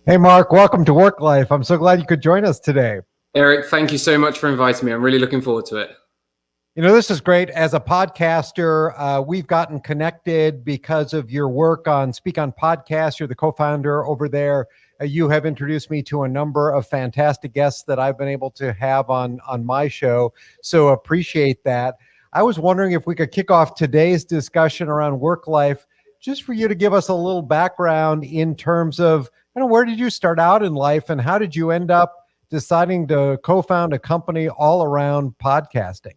Hey, Mark, welcome to Work Life. I'm so glad you could join us today. Eric, thank you so much for inviting me. I'm really looking forward to it. You know, this is great. As a podcaster, we've gotten connected because of your work on SpeakOnPodcasts. You're the co-founder over there. You have introduced me to a number of fantastic guests that I've been able to have on my show. So appreciate that. I was wondering if we could kick off today's discussion around work life, just for you to give us a little background in terms of, where did you start out in life and how did you end up deciding to co-found a company all around podcasting?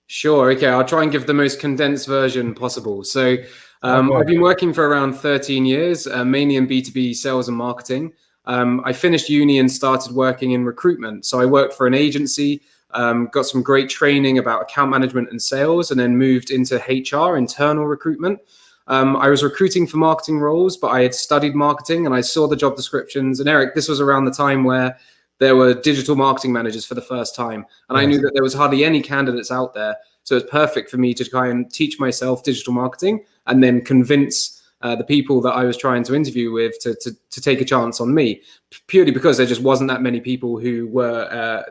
Sure. Okay. I'll try and give the most condensed version possible. So I've been working for around 13 years, mainly in B2B sales and marketing. I finished uni and started working in recruitment. So I worked for an agency, got some great training about account management and sales, and then moved into HR, internal recruitment. I was recruiting for marketing roles, but I had studied marketing and I saw the job descriptions. And Eric, this was around the time where there were digital marketing managers for the first time. And I knew that there was hardly any candidates out there. So it's perfect for me to try and teach myself digital marketing and then convince the people that I was trying to interview with to take a chance on me, purely because there just wasn't that many people who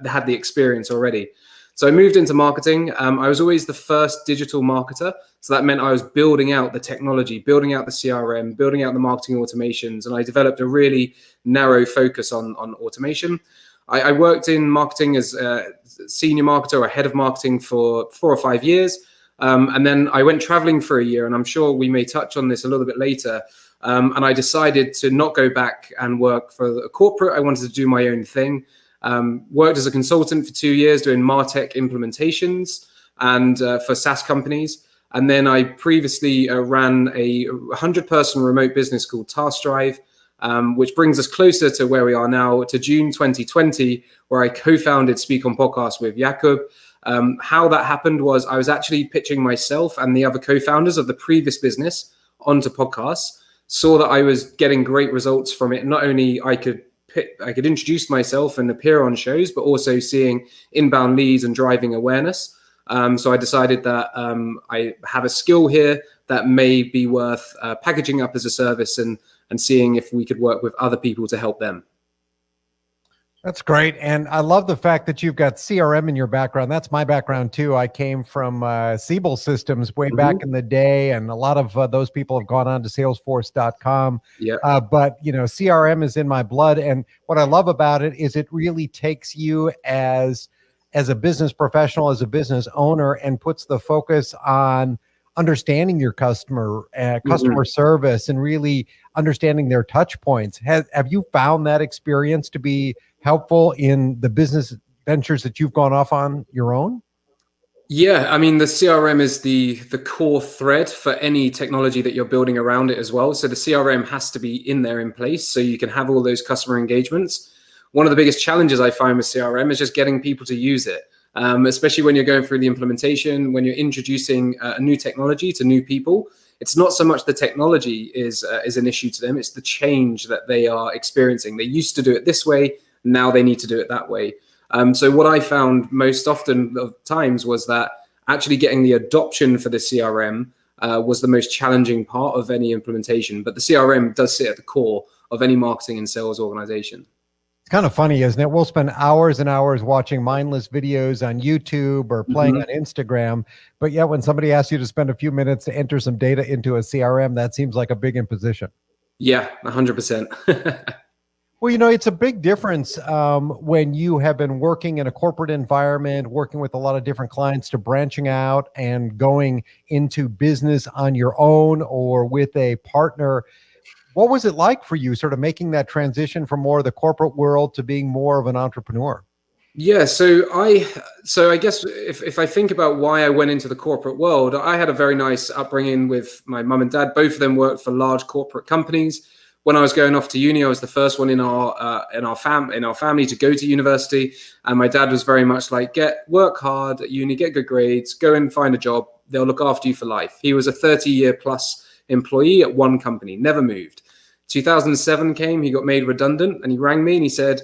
had the experience already. So I moved into marketing. I was always the first digital marketer. So that meant I was building out the technology, building out the CRM, building out the marketing automations. And I developed a really narrow focus on automation. I worked in marketing as a senior marketer or head of marketing for 4 or 5 years. And then I went traveling for a year. And I'm sure we may touch on this a little bit later. And I decided to not go back and work for a corporate. I wanted to do my own thing. Worked as a consultant for 2 years doing MarTech implementations and for SaaS companies. And then I previously ran a 100-person remote business called Techstars, which brings us closer to where we are now, to June 2020, where I co-founded SpeakOnPodcasts with Jakob. How that happened was I was actually pitching myself and the other co-founders of the previous business onto podcasts, saw that I was getting great results from it. Not only I could introduce myself and appear on shows, but also seeing inbound leads and driving awareness. So I decided that I have a skill here that may be worth packaging up as a service and seeing if we could work with other people to help them. That's great. And I love the fact that you've got CRM in your background. That's my background too. I came from Siebel Systems way back in the day, and a lot of those people have gone on to salesforce.com. Yeah. But CRM is in my blood. And what I love about it is it really takes you as a business professional, as a business owner, and puts the focus on understanding your customer service and really understanding their touch points. Have you found that experience to be helpful in the business ventures that you've gone off on your own? Yeah, I mean, the CRM is the core thread for any technology that you're building around it as well. So the CRM has to be in there in place so you can have all those customer engagements. One of the biggest challenges I find with CRM is just getting people to use it, especially when you're going through the implementation, when you're introducing a new technology to new people. It's not so much the technology is an issue to them, it's the change that they are experiencing. They used to do it this way, now they need to do it that way. So what I found most often of times was that actually getting the adoption for the CRM was the most challenging part of any implementation. But the CRM does sit at the core of any marketing and sales organization. It's kind of funny, isn't it? We'll spend hours and hours watching mindless videos on YouTube or playing on Instagram. But yet when somebody asks you to spend a few minutes to enter some data into a CRM, that seems like a big imposition. Yeah, 100%. Well, it's a big difference when you have been working in a corporate environment, working with a lot of different clients, to branching out and going into business on your own or with a partner. What was it like for you, sort of making that transition from more of the corporate world to being more of an entrepreneur? Yeah, so I guess if I think about why I went into the corporate world, I had a very nice upbringing with my mum and dad. Both of them worked for large corporate companies. When I was going off to uni, I was the first one in our family to go to university, and my dad was very much like, work hard at uni, get good grades, go and find a job. They'll look after you for life. He was a 30-year plus employee at one company, never moved. 2007 came, he got made redundant, and he rang me and he said,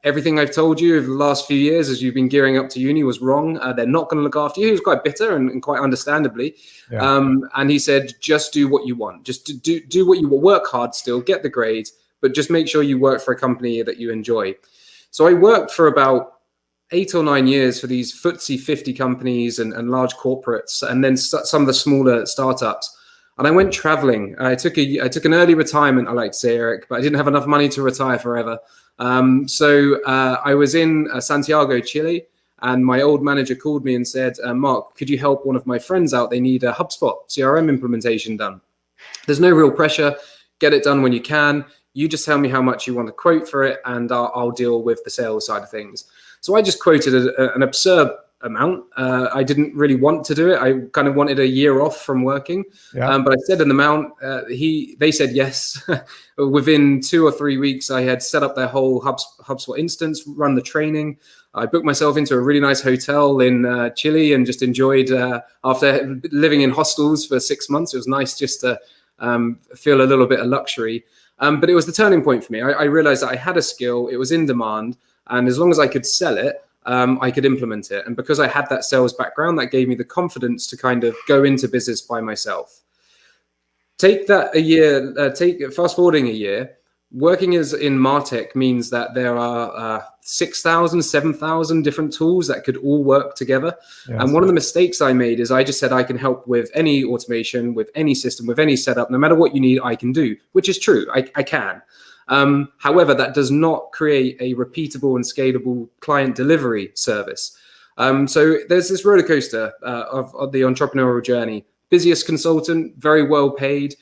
everything I've told you over the last few years as you've been gearing up to uni was wrong. They're not going to look after you. He was quite bitter and quite understandably. Yeah. And he said, just do what you want. Just do what you want. Work hard still, get the grades, but just make sure you work for a company that you enjoy. So I worked for about 8 or 9 years for these FTSE 50 companies and large corporates, and then some of the smaller startups. And I went traveling. I took an early retirement, I like to say, Eric, but I didn't have enough money to retire forever. So I was in Santiago, Chile, and my old manager called me and said, Mark, could you help one of my friends out? They need a HubSpot CRM implementation done. There's no real pressure. Get it done when you can. You just tell me how much you want to quote for it, and I'll deal with the sales side of things. So I just quoted an absurd amount. I didn't really want to do it. I kind of wanted a year off from working, but I said an amount. They said yes. Within 2 or 3 weeks, I had set up their whole HubSpot instance, run the training. I booked myself into a really nice hotel in Chile and just enjoyed, after living in hostels for 6 months, it was nice just to feel a little bit of luxury. But it was the turning point for me. I realized that I had a skill, it was in demand, and as long as I could sell it, I could implement it. And because I had that sales background, that gave me the confidence to kind of go into business by myself. Take that a year, fast forwarding a year, working as in MarTech means that there are 6,000, 7,000 different tools that could all work together. Yes. And one of the mistakes I made is I just said I can help with any automation, with any system, with any setup, no matter what you need, I can do, which is true. I can. However, that does not create a repeatable and scalable client delivery service. So there's this roller coaster of the entrepreneurial journey. Busiest consultant, very well paid.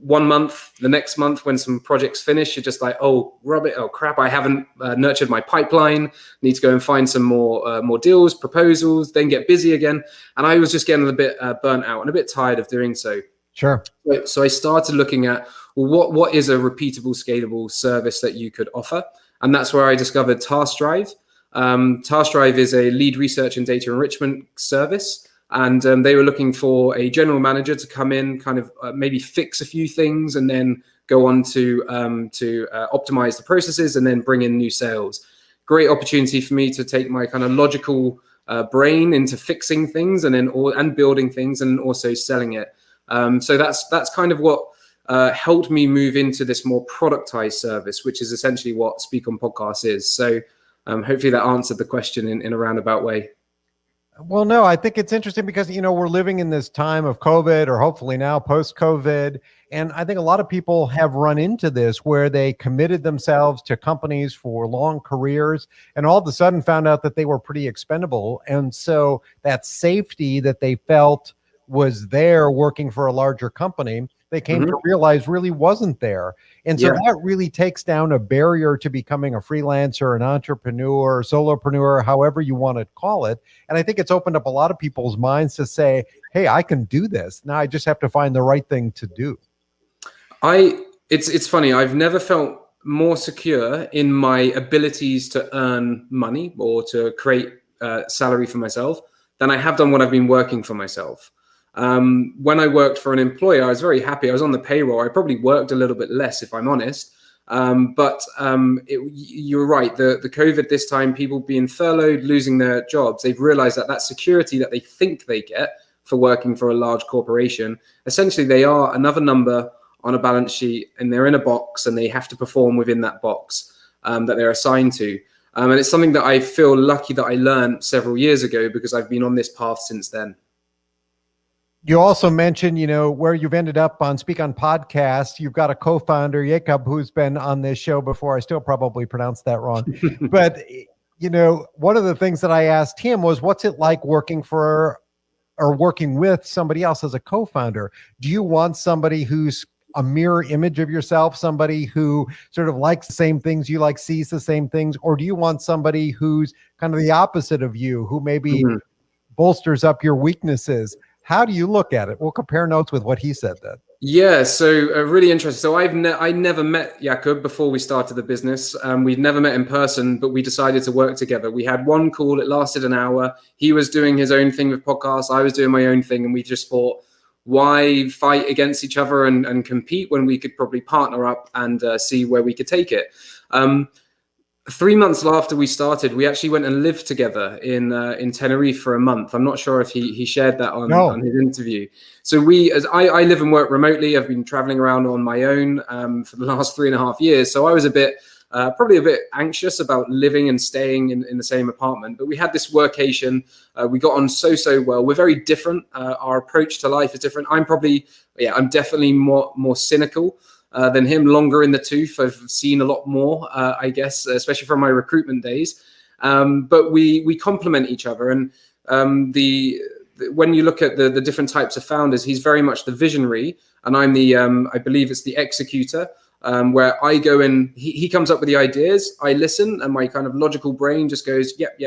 1 month, the next month when some projects finish, you're just like, oh, crap, I haven't nurtured my pipeline. Need to go and find some more deals, proposals, then get busy again. And I was just getting a bit burnt out and a bit tired of doing so. Sure. So I started looking at, well, what is a repeatable, scalable service that you could offer? And that's where I discovered TaskDrive. TaskDrive is a lead research and data enrichment service. And they were looking for a general manager to come in, kind of maybe fix a few things and then go on to optimize the processes and then bring in new sales. Great opportunity for me to take my kind of logical brain into fixing things and building things and also selling it. So that's kind of what helped me move into this more productized service, which is essentially what Speak on Podcasts is. So hopefully that answered the question in a roundabout way. Well, no, I think it's interesting because, we're living in this time of COVID, or hopefully now post-COVID. And I think a lot of people have run into this where they committed themselves to companies for long careers and all of a sudden found out that they were pretty expendable. And so that safety that they felt was there working for a larger company, they came to realize really wasn't there. And so that really takes down a barrier to becoming a freelancer, an entrepreneur, solopreneur, however you want to call it. And I think it's opened up a lot of people's minds to say, hey, I can do this. Now I just have to find the right thing to do. It's funny. I've never felt more secure in my abilities to earn money or to create salary for myself than I have done when I've been working for myself. When I worked for an employer, I was very happy. I was on the payroll. I probably worked a little bit less, if I'm honest. But you're right. The COVID this time, people being furloughed, losing their jobs, they've realized that security that they think they get for working for a large corporation, essentially they are another number on a balance sheet and they're in a box and they have to perform within that box that they're assigned to. And it's something that I feel lucky that I learned several years ago because I've been on this path since then. You also mentioned, where you've ended up on Speak on Podcasts. You've got a co-founder, Jacob, who's been on this show before. I still probably pronounced that wrong. But, one of the things that I asked him was, what's it like working with somebody else as a co-founder? Do you want somebody who's a mirror image of yourself, somebody who sort of likes the same things you like, sees the same things? Or do you want somebody who's kind of the opposite of you, who maybe bolsters up your weaknesses? How do you look at it? We'll compare notes with what he said then. Yeah, so really interesting. So I never met Jakob before we started the business. We'd never met in person, but we decided to work together. We had one call. It lasted an hour. He was doing his own thing with podcasts. I was doing my own thing. And we just thought, why fight against each other and compete when we could probably partner up and see where we could take it? 3 months after we started, we actually went and lived together in Tenerife for a month. I'm not sure if he shared that on his interview. So I live and work remotely. I've been traveling around on my own for the last 3.5 years. So I was probably a bit anxious about living and staying in the same apartment. But we had this workation. We got on so well. We're very different. Our approach to life is different. I'm definitely more cynical than him, longer in the tooth. I've seen a lot more, I guess, especially from my recruitment days. But we complement each other. And when you look at the different types of founders, he's very much the visionary, and I'm I believe it's the executor, where I go and he comes up with the ideas, I listen, and my kind of logical brain just goes, yep,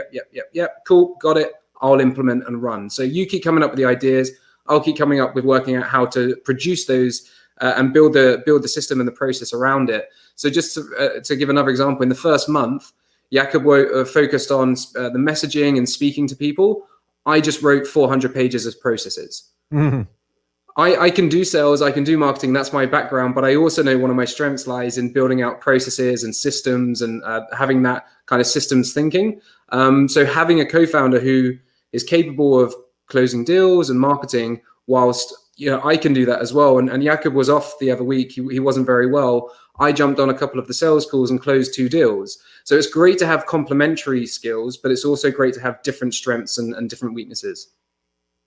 cool, got it, I'll implement and run. So you keep coming up with the ideas, I'll keep coming up with working out how to produce those and build the system and the process around it. So just to give another example, in the first month, Jakob focused on the messaging and speaking to people. I just wrote 400 pages of processes. Mm-hmm. I can do sales, I can do marketing, that's my background, but I also know one of my strengths lies in building out processes and systems and having that kind of systems thinking. So having a co-founder who is capable of closing deals and marketing whilst I can do that as well. And Jakob was off the other week. He wasn't very well. I jumped on a couple of the sales calls and closed 2 deals. So it's great to have complementary skills, but it's also great to have different strengths and different weaknesses.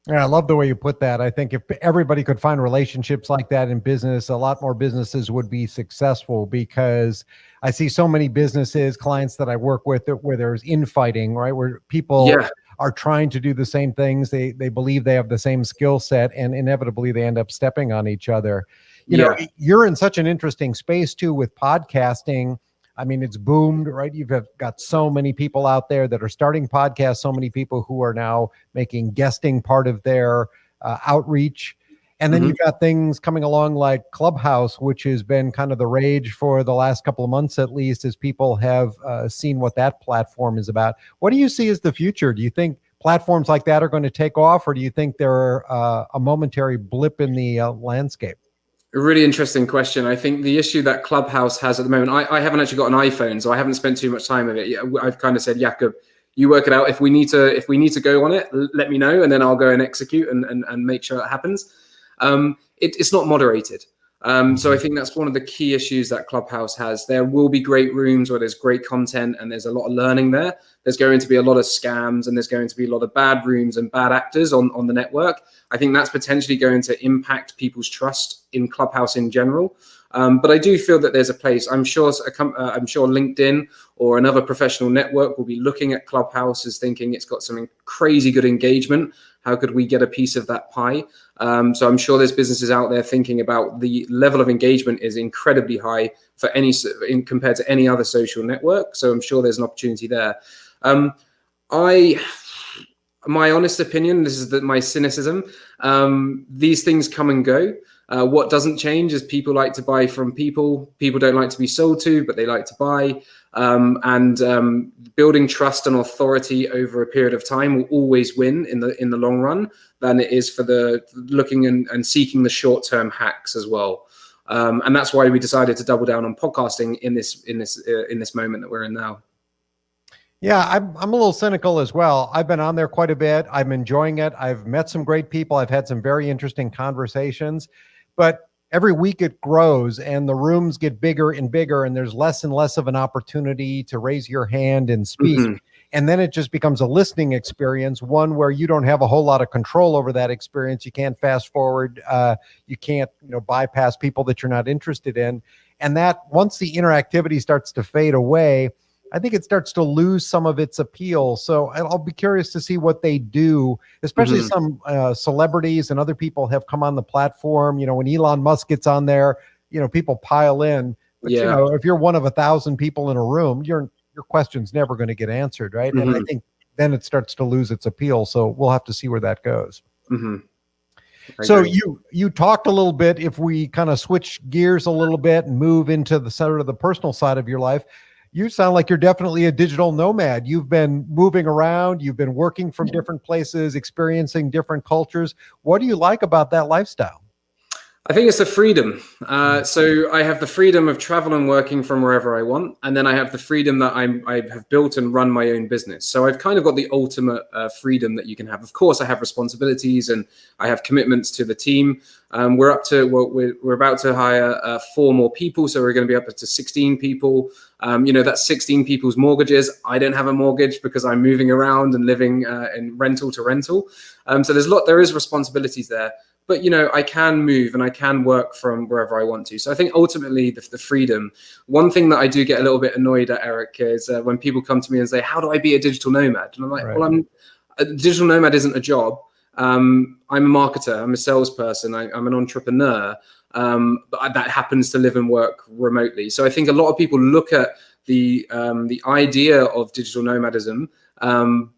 Yeah, I love the way you put that. I think if everybody could find relationships like that in business, a lot more businesses would be successful, because I see so many businesses, clients that I work with, where there's infighting, right? Where people are trying to do the same things. They believe they have the same skill set, and inevitably they end up stepping on each other. You know, you're in such an interesting space too with podcasting. I mean, it's boomed, right? You've got so many people out there that are starting podcasts, so many people who are now making guesting part of their outreach. And then you've got things coming along like Clubhouse, which has been kind of the rage for the last couple of months, at least, as people have seen what that platform is about. What do you see as the future? Do you think platforms like that are going to take off, or do you think they're a momentary blip in the landscape? A really interesting question. I think the issue that Clubhouse has at the moment, I haven't actually got an iPhone, so I haven't spent too much time with it. I've kind of said, Jakob, you work it out. If we need to go on it, let me know, and then I'll go and execute and make sure it happens. It's not moderated. So I think that's one of the key issues that Clubhouse has. There will be great rooms where there's great content and there's a lot of learning there. There's going to be a lot of scams, and there's going to be a lot of bad rooms and bad actors on the network. I think that's potentially going to impact people's trust in Clubhouse in general. But I do feel that there's a place. I'm sure LinkedIn or another professional network will be looking at Clubhouse as thinking it's got some crazy good engagement. How could we get a piece of that pie? So I'm sure there's businesses out there thinking about the level of engagement is incredibly high for compared to any other social network. So I'm sure there's an opportunity there. My honest opinion, this is my cynicism. These things come and go. What doesn't change is people like to buy from people. People don't like to be sold to, but they like to buy. Building trust and authority over a period of time will always win in the long run than it is for the looking and seeking the short-term hacks as well. And that's why we decided to double down on podcasting in this moment that we're in now. Yeah, I'm a little cynical as well. I've been on there quite a bit. I'm enjoying it. I've met some great people. I've had some very interesting conversations, but every week it grows and the rooms get bigger and bigger, and there's less and less of an opportunity to raise your hand and speak. Mm-hmm. And then it just becomes a listening experience, one where you don't have a whole lot of control over that experience. You can't fast forward. You can't, bypass people that you're not interested in. And that once the interactivity starts to fade away, I think it starts to lose some of its appeal. So I'll be curious to see what they do, especially some celebrities and other people have come on the platform. When Elon Musk gets on there, people pile in. But, if you're one of 1,000 people in a room, your question's never going to get answered, right? Mm-hmm. And I think then it starts to lose its appeal. So we'll have to see where that goes. Mm-hmm. So you talked a little bit, if we kind of switch gears a little bit and move into the sort of the personal side of your life, you sound like you're definitely a digital nomad. You've been moving around. You've been working from different places, experiencing different cultures. What do you like about that lifestyle? I think it's the freedom. So I have the freedom of travel and working from wherever I want. And then I have the freedom that I have built and run my own business. So I've kind of got the ultimate freedom that you can have. Of course, I have responsibilities and I have commitments to the team. We're about to hire 4 more people. So we're going to be up to 16 people. That's 16 people's mortgages. I don't have a mortgage because I'm moving around and living in rental to rental. So there is responsibilities there. But, I can move and I can work from wherever I want to. So I think ultimately the freedom. One thing that I do get a little bit annoyed at, Eric, is when people come to me and say, how do I be a digital nomad? And I'm like, well, a digital nomad isn't a job. I'm a marketer. I'm a salesperson. I'm an entrepreneur. But that happens to live and work remotely. So I think a lot of people look at the idea of digital nomadism,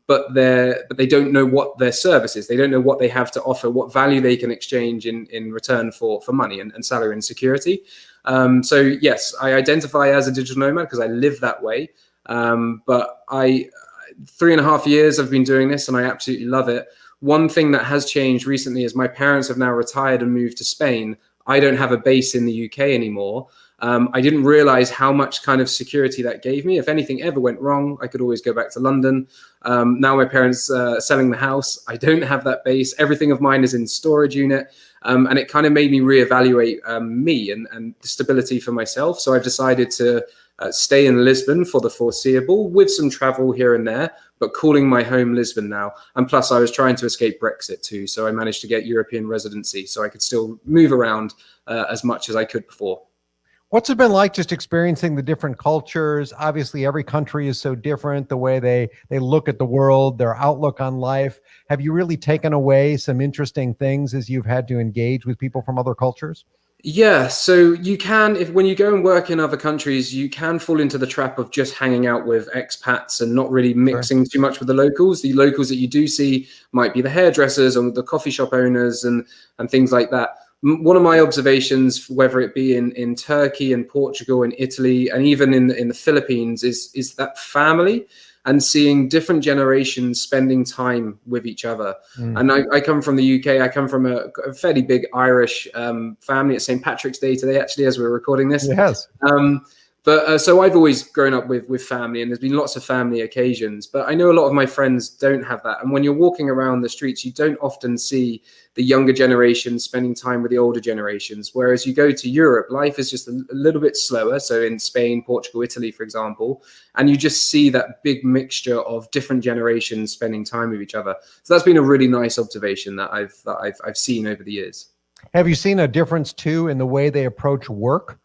but they don't know what their service is. They don't know what they have to offer, what value they can exchange in return for money and salary and security. So yes, I identify as a digital nomad because I live that way. But 3.5 years I've been doing this and I absolutely love it. One thing that has changed recently is my parents have now retired and moved to Spain. I don't have a base in the UK anymore. I didn't realize how much kind of security that gave me. If anything ever went wrong, I could always go back to London. Now my parents are selling the house. I don't have that base. Everything of mine is in storage unit. And it kind of made me reevaluate me and the stability for myself. So I've decided to stay in Lisbon for the foreseeable with some travel here and there, but calling my home Lisbon now. And plus I was trying to escape Brexit too. So I managed to get European residency so I could still move around as much as I could before. What's it been like just experiencing the different cultures? Obviously, every country is so different, the way they look at the world, their outlook on life. Have you really taken away some interesting things as you've had to engage with people from other cultures? Yeah, so you can, when you go and work in other countries, you can fall into the trap of just hanging out with expats and not really mixing too much with the locals. The locals that you do see might be the hairdressers or the coffee shop owners and things like that. One of my observations, whether it be in Turkey and Portugal and Italy and even in the Philippines, is that family and seeing different generations spending time with each other. And I come from the UK. I come from a fairly big Irish family. It's St. Patrick's Day today, actually, as we're recording this. Yes. But so I've always grown up with family, and there's been lots of family occasions. But I know a lot of my friends don't have that. And when you're walking around the streets, you don't often see the younger generation spending time with the older generations. Whereas you go to Europe, life is just a little bit slower. So in Spain, Portugal, Italy, for example, and you just see that big mixture of different generations spending time with each other. So that's been a really nice observation that I've seen over the years. Have you seen a difference too in the way they approach work?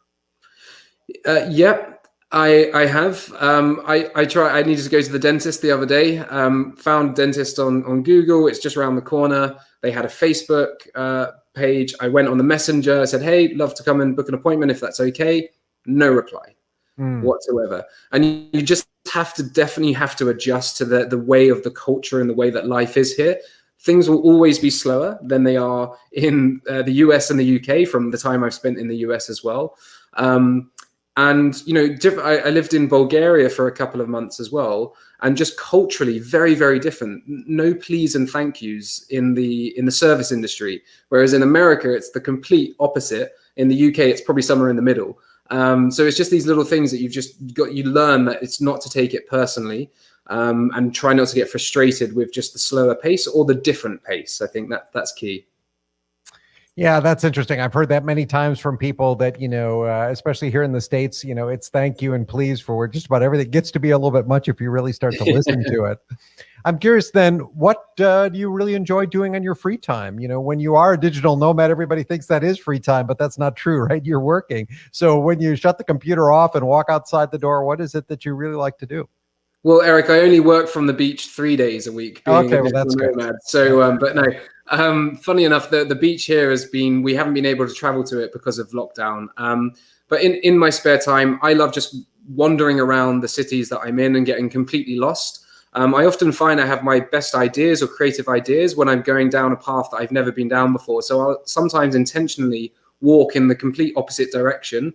Yeah, I have. I needed to go to the dentist the other day. Found dentist on Google. It's just around the corner. They had a Facebook page. I went on the messenger. I said, hey, love to come and book an appointment if that's okay. No reply whatsoever. And you just definitely have to adjust to the way of the culture and the way that life is here. Things will always be slower than they are in the US and the UK from the time I've spent in the US as well. And, I lived in Bulgaria for a couple of months as well, and just culturally very, very different. No please and thank yous in the service industry, whereas in America, it's the complete opposite. In the UK, it's probably somewhere in the middle. So it's just these little things that you learn that it's not to take it personally and try not to get frustrated with just the slower pace or the different pace. I think that's key. Yeah, that's interesting. I've heard that many times from people that, especially here in the States, it's thank you and please for just about everything. It gets to be a little bit much if you really start to listen to it. I'm curious then, what do you really enjoy doing on your free time? When you are a digital nomad, everybody thinks that is free time, but that's not true, right? You're working. So when you shut the computer off and walk outside the door, what is it that you really like to do? Well, Eric, I only work from the beach 3 days a week. Okay, well, that's good. So, but no, funny enough, the beach here we haven't been able to travel to it because of lockdown. But in my spare time, I love just wandering around the cities that I'm in and getting completely lost. I often find I have my best ideas or creative ideas when I'm going down a path that I've never been down before. So I'll sometimes intentionally walk in the complete opposite direction,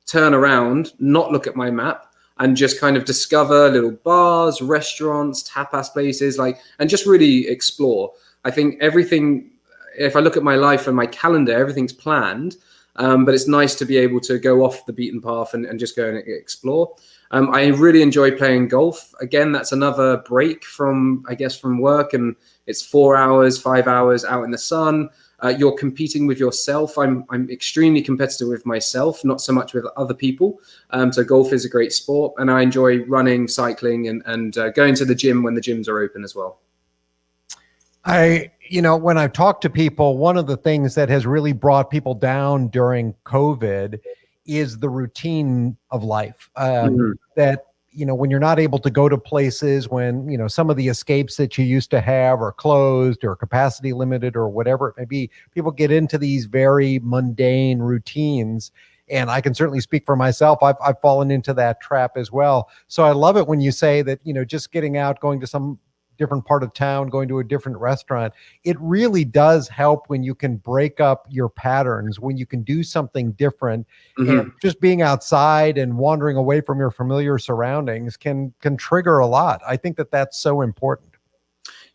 turn around, not look at my map, and just kind of discover little bars, restaurants, tapas places, and just really explore. I think everything if I look at my life and my calendar, everything's planned. But it's nice to be able to go off the beaten path and just go and explore. I really enjoy playing golf. Again, that's another break from work, and it's 4 hours, 5 hours out in the sun. You're competing with yourself. I'm extremely competitive with myself, not so much with other people. So golf is a great sport, and I enjoy running, cycling, and going to the gym when the gyms are open as well. When I've talked to people, one of the things that has really brought people down during COVID is the routine of life. That, when you're not able to go to places, when, some of the escapes that you used to have are closed or capacity limited or whatever it may be, people get into these very mundane routines. And I can certainly speak for myself. I've fallen into that trap as well. So I love it when you say that, just getting out, going to some different part of town, going to a different restaurant, it really does help when you can break up your patterns, when you can do something different. And just being outside and wandering away from your familiar surroundings can trigger a lot. I think that that's so important.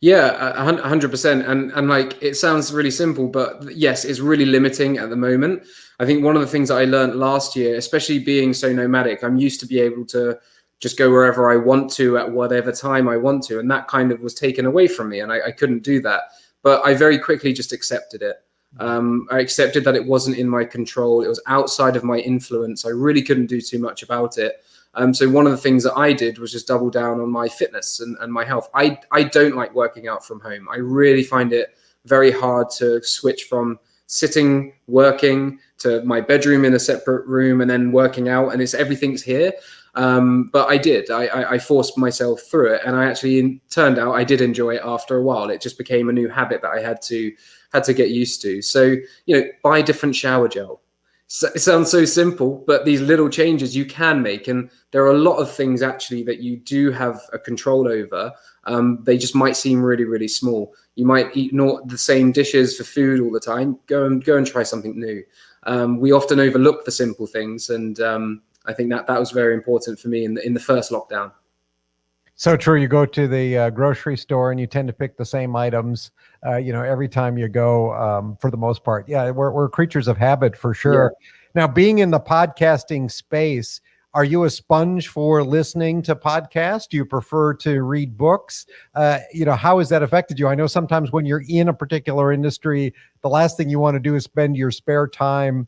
Yeah, 100%. And like, it sounds really simple, but yes, it's really limiting at the moment. I think one of the things that I learned last year, especially being so nomadic, I'm used to be able to just go wherever I want to at whatever time I want to. And that kind of was taken away from me, and I couldn't do that. But I very quickly just accepted it. I accepted that it wasn't in my control. It was outside of my influence. I really couldn't do too much about it. So one of the things that I did was just double down on my fitness and my health. I don't like working out from home. I really find it very hard to switch from sitting, working, to my bedroom in a separate room and then working out, and everything's here. But I did. I forced myself through it, and I actually turned out I did enjoy it after a while. It just became a new habit that I had to get used to. So, buy different shower gel. So, it sounds so simple, but these little changes you can make, and there are a lot of things actually that you do have a control over. They just might seem really, really small. You might eat not the same dishes for food all the time. Go and try something new. We often overlook the simple things, and I think that was very important for me in the first lockdown. So true. You go to the grocery store and you tend to pick the same items, every time you go, for the most part. Yeah, we're creatures of habit for sure. Yeah. Now, being in the podcasting space, are you a sponge for listening to podcasts? Do you prefer to read books? How has that affected you? I know sometimes when you're in a particular industry, the last thing you want to do is spend your spare time,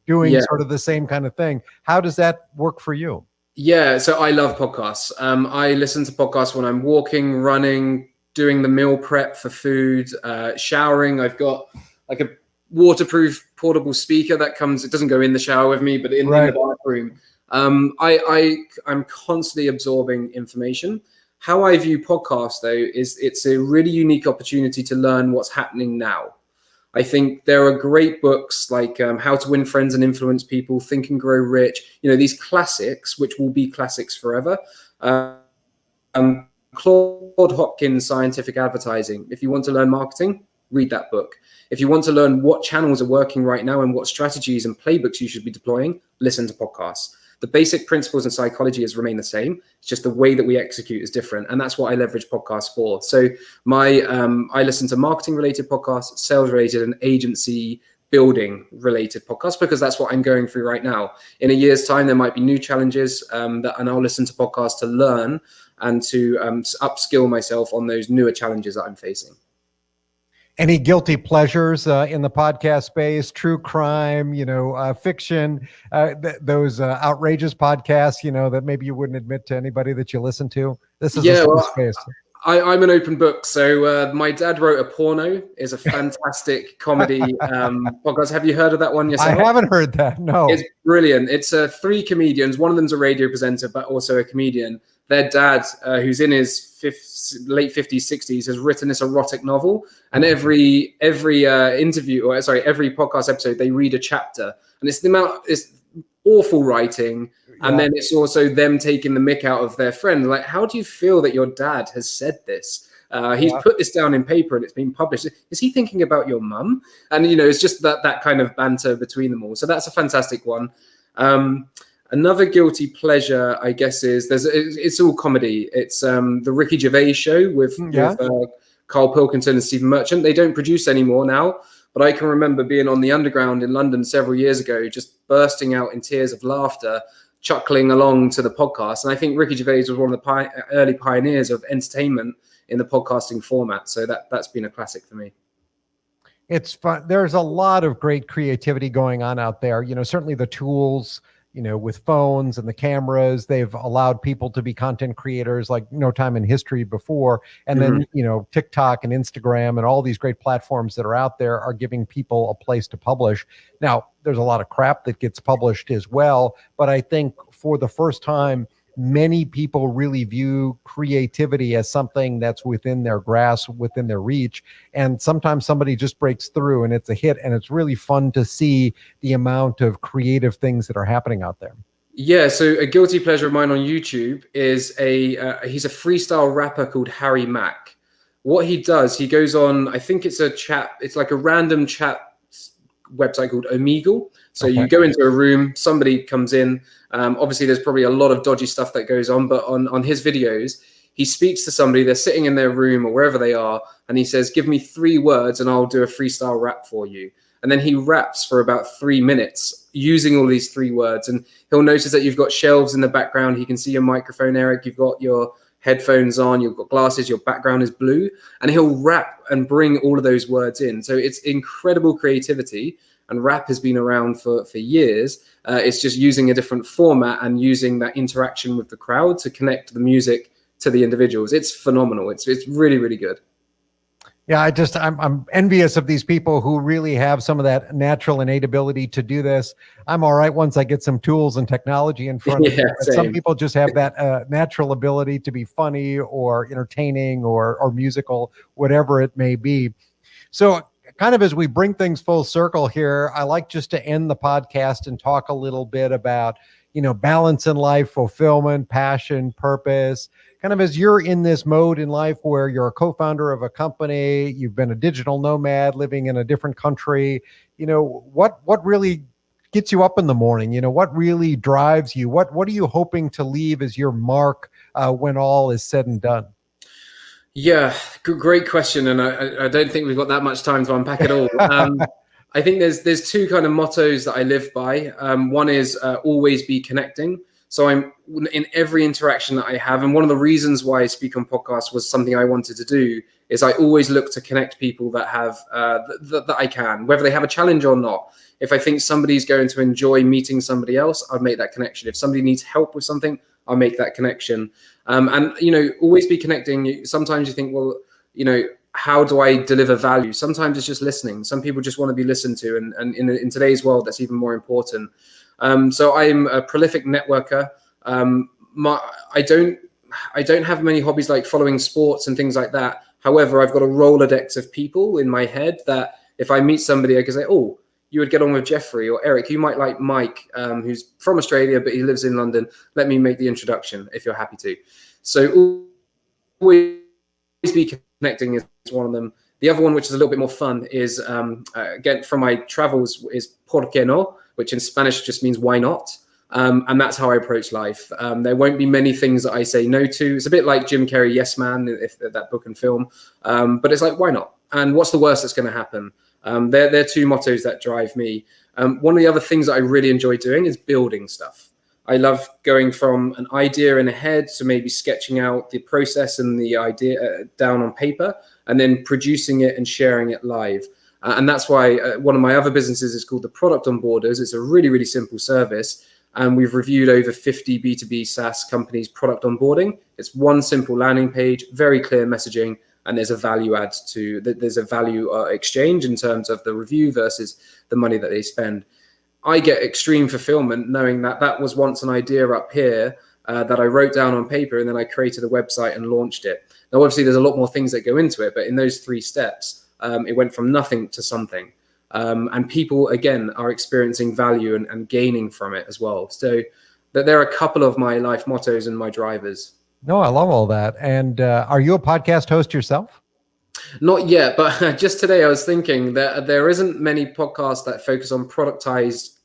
doing sort of the same kind of thing. How does that work for you? Yeah, so I love podcasts. I listen to podcasts when I'm walking, running, doing the meal prep for food, showering. I've got like a waterproof portable speaker that comes, it doesn't go in the shower with me, but in the bathroom. I'm constantly absorbing information. How I view podcasts, though, is it's a really unique opportunity to learn what's happening now. I think there are great books like How to Win Friends and Influence People, Think and Grow Rich, these classics, which will be classics forever. Claude Hopkins' Scientific Advertising. If you want to learn marketing, read that book. If you want to learn what channels are working right now and what strategies and playbooks you should be deploying, listen to podcasts. The basic principles in psychology has remained the same. It's just the way that we execute is different. And that's what I leverage podcasts for. So I listen to marketing related podcasts, sales related, and agency building related podcasts, because that's what I'm going through right now. In a year's time, there might be new challenges and I'll listen to podcasts to learn and to upskill myself on those newer challenges that I'm facing. Any guilty pleasures in the podcast space? True crime, fiction, those outrageous podcasts, that maybe you wouldn't admit to anybody that you listen to. This is a space. I'm an open book. So my dad wrote a porno is a fantastic comedy podcast. Have you heard of that one yourself? I haven't heard that. No. It's brilliant. It's 3 comedians. One of them's a radio presenter, but also a comedian. Their dad, who's in his late 50s, 60s, has written this erotic novel. And every interview, every podcast episode, they read a chapter. And it's awful writing. Yeah. And then it's also them taking the mick out of their friend. Like, how do you feel that your dad has said this? He's put this down in paper and it's been published. Is he thinking about your mum? And, it's just that kind of banter between them all. So that's a fantastic one. Another guilty pleasure, I guess, is it's all comedy. It's the Ricky Gervais show with Carl Pilkington and Stephen Merchant. They don't produce anymore now, but I can remember being on the Underground in London several years ago, just bursting out in tears of laughter, chuckling along to the podcast. And I think Ricky Gervais was one of the early pioneers of entertainment in the podcasting format. So that's been a classic for me. It's fun. There's a lot of great creativity going on out there. Certainly the tools, with phones and the cameras, they've allowed people to be content creators like no time in history before. And then, TikTok and Instagram and all these great platforms that are out there are giving people a place to publish. Now, there's a lot of crap that gets published as well. But I think for the first time, many people really view creativity as something that's within their grasp, within their reach. And sometimes somebody just breaks through and it's a hit. And it's really fun to see the amount of creative things that are happening out there. Yeah, so a guilty pleasure of mine on YouTube is he's a freestyle rapper called Harry Mack. What he does, he goes on, I think it's like a random chat website called Omegle. So you go into a room, somebody comes in. Obviously, there's probably a lot of dodgy stuff that goes on, but on his videos, he speaks to somebody. They're sitting in their room or wherever they are, and he says, "Give me 3 words, and I'll do a freestyle rap for you." And then he raps for about 3 minutes using all these 3 words. And he'll notice that you've got shelves in the background. He can see your microphone, Eric. You've got your headphones on, you've got glasses, your background is blue, and he'll rap and bring all of those words in. So it's incredible creativity. And rap has been around for years. It's just using a different format and using that interaction with the crowd to connect the music to the individuals. It's phenomenal. It's really, really good. Yeah, I'm envious of these people who really have some of that natural innate ability to do this. I'm all right once I get some tools and technology in front of me. But some people just have that natural ability to be funny or entertaining or musical, whatever it may be. So kind of as we bring things full circle here, I like just to end the podcast and talk a little bit about, balance in life, fulfillment, passion, purpose. Kind of as you're in this mode in life where you're a co-founder of a company, you've been a digital nomad living in a different country, what really gets you up in the morning? What really drives you? What are you hoping to leave as your mark when all is said and done? Yeah, great question. And I don't think we've got that much time to unpack it all. I think there's 2 kind of mottos that I live by. One is always be connecting. So I'm in every interaction that I have. And one of the reasons why Speak on Podcasts was something I wanted to do is I always look to connect people that have that I can, whether they have a challenge or not. If I think somebody's going to enjoy meeting somebody else, I'll make that connection. If somebody needs help with something, I'll make that connection. And, always be connecting. Sometimes you think, well, how do I deliver value? Sometimes it's just listening. Some people just want to be listened to. And in today's world, that's even more important. So I'm a prolific networker. I don't have many hobbies like following sports and things like that. However, I've got a Rolodex of people in my head that if I meet somebody, I can say, oh, you would get on with Jeffrey, or Eric, you might like Mike, who's from Australia, but he lives in London. Let me make the introduction if you're happy to. So always be connecting is one of them. The other one, which is a little bit more fun, is again from my travels, is ¿por qué no?, which in Spanish just means why not. And that's how I approach life. There won't be many things that I say no to. It's a bit like Jim Carrey, Yes Man, if that book and film. But it's like, why not? And what's the worst that's going to happen? They're 2 mottos that drive me. One of the other things that I really enjoy doing is building stuff. I love going from an idea in the head to maybe sketching out the process and the idea down on paper, and then producing it and sharing it live. And that's why one of my other businesses is called the Product Onboarders. It's a really, really simple service. And we've reviewed over 50 B2B SaaS companies' product onboarding. It's one simple landing page, very clear messaging, and there's a value add there's a value exchange in terms of the review versus the money that they spend. I get extreme fulfillment knowing that that was once an idea up here that I wrote down on paper, and then I created a website and launched it. Now, obviously, there's a lot more things that go into it, but in those 3 steps, it went from nothing to something. And people, again, are experiencing value and gaining from it as well. So there are a couple of my life mottos and my drivers. No, I love all that. And are you a podcast host yourself? Not yet, but just today I was thinking that there isn't many podcasts that focus on productized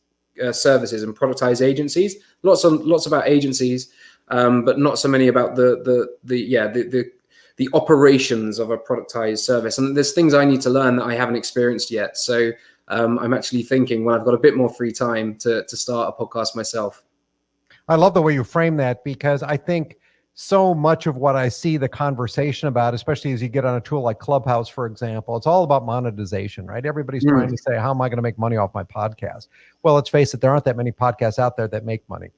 services and productized agencies. Lots about agencies, but not so many about the the operations of a productized service. And there's things I need to learn that I haven't experienced yet. So I'm actually thinking when I've got a bit more free time to start a podcast myself. I love the way you frame that, because I think so much of what I see the conversation about, especially as you get on a tool like Clubhouse, for example, it's all about monetization, right? Everybody's trying to say, how am I going to make money off my podcast? Well, let's face it, there aren't that many podcasts out there that make money.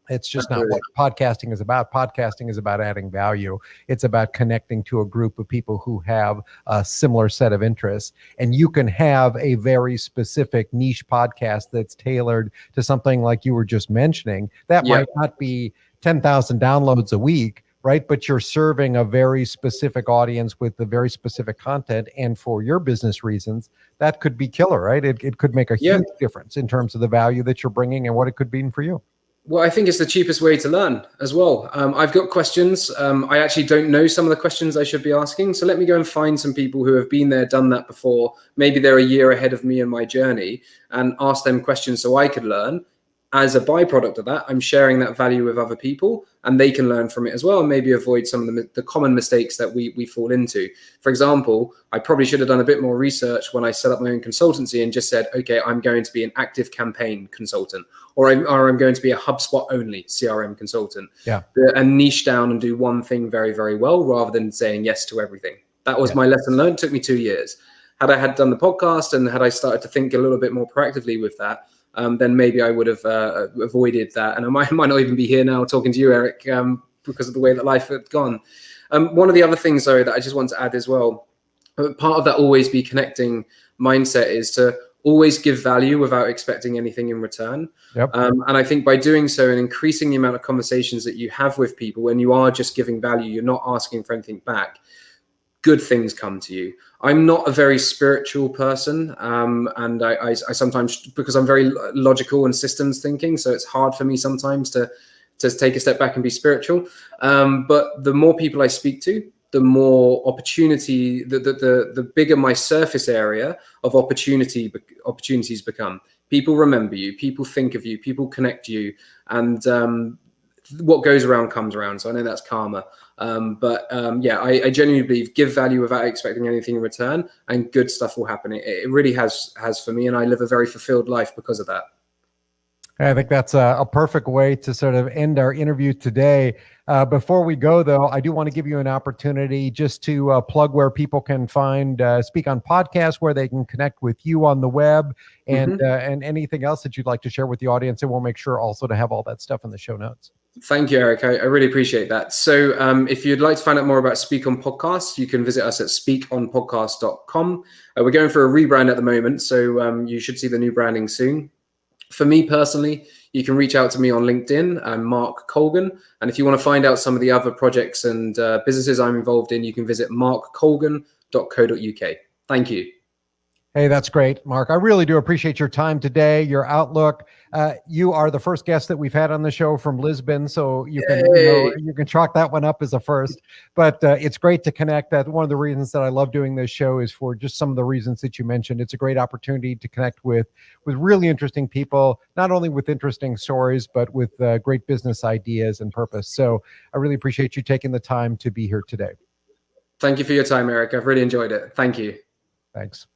It's just not what podcasting is about. Podcasting is about adding value. It's about connecting to a group of people who have a similar set of interests. And you can have a very specific niche podcast that's tailored to something like you were just mentioning. That might not be 10,000 downloads a week, right? But you're serving a very specific audience with the very specific content. And for your business reasons, that could be killer, right? It could make a huge difference in terms of the value that you're bringing and what it could mean for you. Well, I think it's the cheapest way to learn as well. I've got questions. I actually don't know some of the questions I should be asking. So let me go and find some people who have been there, done that before. Maybe they're a year ahead of me in my journey, and ask them questions so I could learn. As a byproduct of that, I'm sharing that value with other people, and they can learn from it as well, and maybe avoid some of the common mistakes that we fall into. For example, I probably should have done a bit more research when I set up my own consultancy and just said, okay, I'm going to be an active campaign consultant, or I'm going to be a HubSpot only CRM consultant, and niche down and do one thing very, very well, rather than saying yes to everything. That was my lesson learned. It took me 2 years. Had I done the podcast, and had I started to think a little bit more proactively with that, then maybe I would have avoided that. And I might not even be here now talking to you, Eric, because of the way that life had gone. One of the other things, though, that I just want to add as well, part of that always be connecting mindset is to always give value without expecting anything in return. And I think by doing so and increasing the amount of conversations that you have with people, when you are just giving value, you're not asking for anything back, good things come to you. I'm not a very spiritual person, and I sometimes, because I'm very logical and systems thinking, so it's hard for me sometimes to take a step back and be spiritual. But the more people I speak to, the more opportunity, the bigger my surface area of opportunities become. People remember you, people think of you, people connect you, and what goes around comes around. So I know that's karma. I genuinely believe give value without expecting anything in return, and good stuff will happen. It really has for me, and I live a very fulfilled life because of that. I think that's a perfect way to sort of end our interview today. Before we go, though, I do want to give you an opportunity just to plug where people can find Speak on Podcasts, where they can connect with you on the web, and anything else that you'd like to share with the audience. And we'll make sure also to have all that stuff in the show notes. Thank you, Eric. I really appreciate that. So if you'd like to find out more about Speak on Podcasts, you can visit us at SpeakOnPodcasts.com. We're going for a rebrand at the moment, so you should see the new branding soon. For me personally, you can reach out to me on LinkedIn. I'm Mark Colgan. And if you want to find out some of the other projects and businesses I'm involved in, you can visit markcolgan.co.uk. Thank you. Hey, that's great, Mark. I really do appreciate your time today, your outlook. You are the first guest that we've had on the show from Lisbon, so you can chalk that one up as a first. But it's great to connect. That one of the reasons that I love doing this show is for just some of the reasons that you mentioned. It's a great opportunity to connect with really interesting people, not only with interesting stories, but with great business ideas and purpose. So I really appreciate you taking the time to be here today. Thank you for your time, Eric. I've really enjoyed it. Thank you. Thanks.